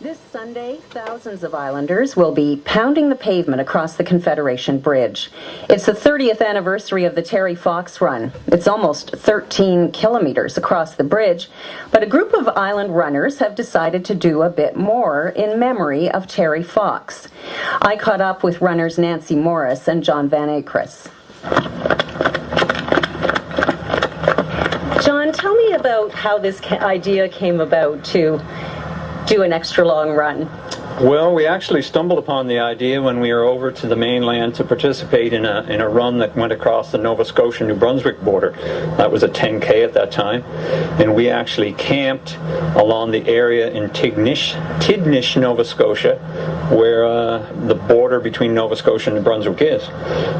This Sunday, thousands of islanders will be pounding the pavement across the Confederation Bridge. It's the 30th anniversary of the Terry Fox Run. It's almost 13 kilometers across the bridge, but a group of island runners have decided to do a bit more in memory of Terry Fox. I caught up with runners Nancy Morris and John Van Acres. John, tell me about how this idea came about to do an extra long run. Well, we actually stumbled upon the idea when we were over to the mainland to participate in a run that went across the Nova Scotia-New Brunswick border. That was a 10K at that time, and we actually camped along the area in Tidnish, Nova Scotia, where the border between Nova Scotia and New Brunswick is.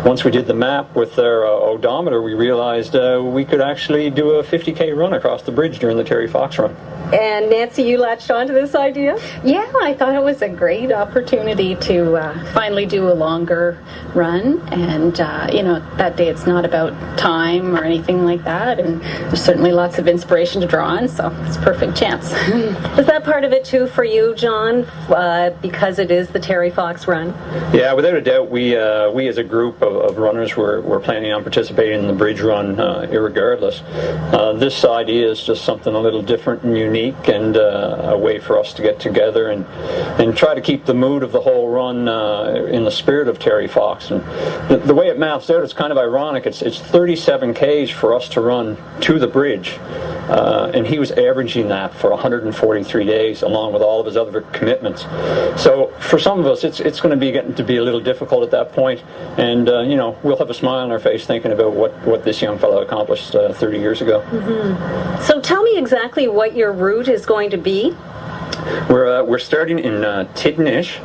Once we did the map with our odometer, we realized we could actually do a 50K run across the bridge during the Terry Fox Run. And Nancy, you latched onto this idea? Yeah, I thought it was a great opportunity to finally do a longer run. And, that day it's not about time or anything like that. And there's certainly lots of inspiration to draw on, so it's a perfect chance. Is that part of it, too, for you, John, because it is the Terry Fox Run? Yeah, without a doubt, we as a group of runners were planning on participating in the bridge run irregardless. This idea is just something a little different and unique, and a way for us to get together and try to keep the mood of the whole run in the spirit of Terry Fox. And the way it maps out, it's kind of ironic. It's 37 Ks for us to run to the bridge, and he was averaging that for 143 days, along with all of his other commitments. So for some of us, it's going to be getting to be a little difficult at that point, and we'll have a smile on our face thinking about what this young fellow accomplished 30 years ago. Mm-hmm. So tell me exactly what your route is going to be. We're starting in Tidnish,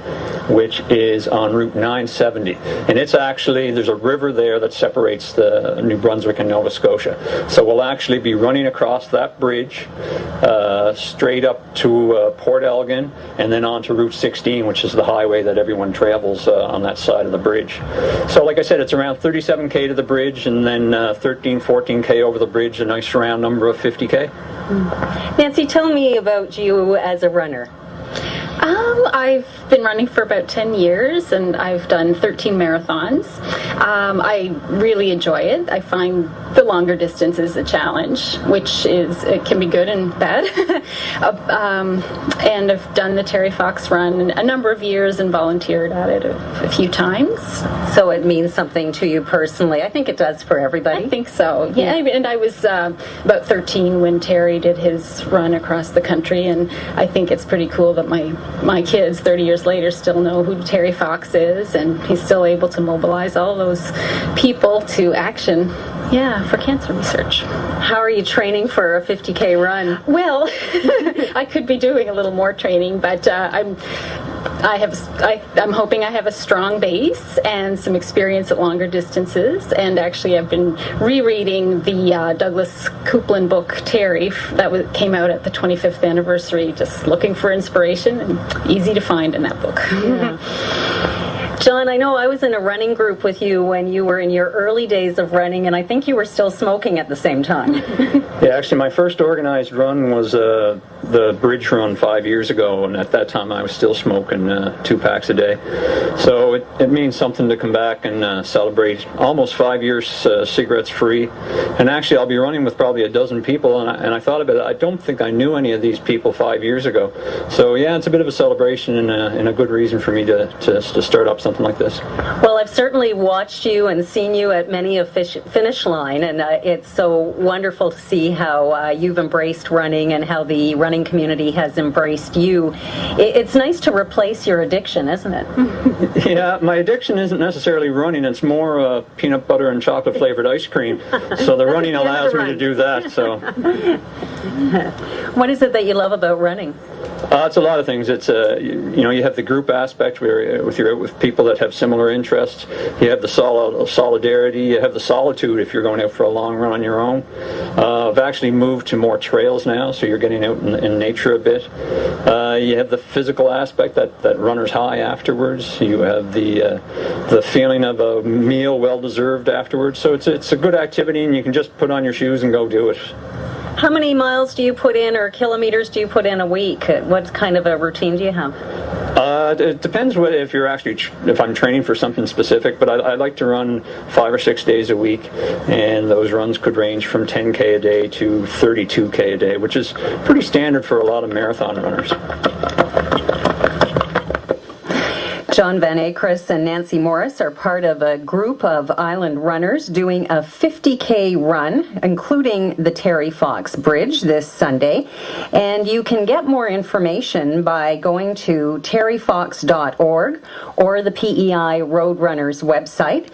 which is on Route 970, and it's actually, there's a river there that separates the New Brunswick and Nova Scotia. So we'll actually be running across that bridge straight up to Port Elgin, and then on to Route 16, which is the highway that everyone travels on that side of the bridge. So like I said, it's around 37K to the bridge, and then 14K over the bridge, a nice round number of 50K. Nancy, tell me about you as a runner. I've been running for about 10 years, and I've done 13 marathons. I really enjoy it. I find the longer distance is a challenge, which it can be good and bad. And I've done the Terry Fox Run a number of years and volunteered at it a few times. So it means something to you personally. I think it does for everybody. I think so, yeah. And I was about 13 when Terry did his run across the country, and I think it's pretty cool that my kids 30 years later still know who Terry Fox is, and he's still able to mobilize all those people to action, for cancer research. How are you training for a 50K run? Well, I could be doing a little more training, but I'm hoping I have a strong base and some experience at longer distances. And actually, I've been rereading the Douglas Coupland book, Terry, that came out at the 25th anniversary, just looking for inspiration, and easy to find in that book. Yeah. John, I know I was in a running group with you when you were in your early days of running, and I think you were still smoking at the same time. Yeah, actually, my first organized run was the bridge run 5 years ago, and at that time I was still smoking 2 packs a day. So it means something to come back and celebrate almost 5 years cigarettes free. And actually, I'll be running with probably a dozen people, and I thought about it. I don't think I knew any of these people 5 years ago. So yeah, it's a bit of a celebration and a good reason for me to start up something like this. Well, I've certainly watched you and seen you at many a finish line, and it's so wonderful to see how you've embraced running and how the running community has embraced you. It's nice to replace your addiction, isn't it? Yeah, my addiction isn't necessarily running. It's more peanut butter and chocolate flavored ice cream. So the running allows me to do that. So, what is it that you love about running? It's a lot of things. It's you have the group aspect where you're out with people that have similar interests. You have the solidarity. You have the solitude if you're going out for a long run on your own. I've actually moved to more trails now, so you're getting out in nature a bit. You have the physical aspect that runner's high afterwards. You have the feeling of a meal well deserved afterwards. So it's a good activity, and you can just put on your shoes and go do it. How many miles do you put in or kilometers do you put in a week? What kind of a routine do you have? It depends if you're actually if I'm training for something specific, but I like to run 5 or 6 days a week, and those runs could range from 10K a day to 32K a day, which is pretty standard for a lot of marathon runners. John Van Acres and Nancy Morris are part of a group of island runners doing a 50K run, including the Terry Fox Bridge this Sunday. And you can get more information by going to terryfox.org or the PEI Road Runners website.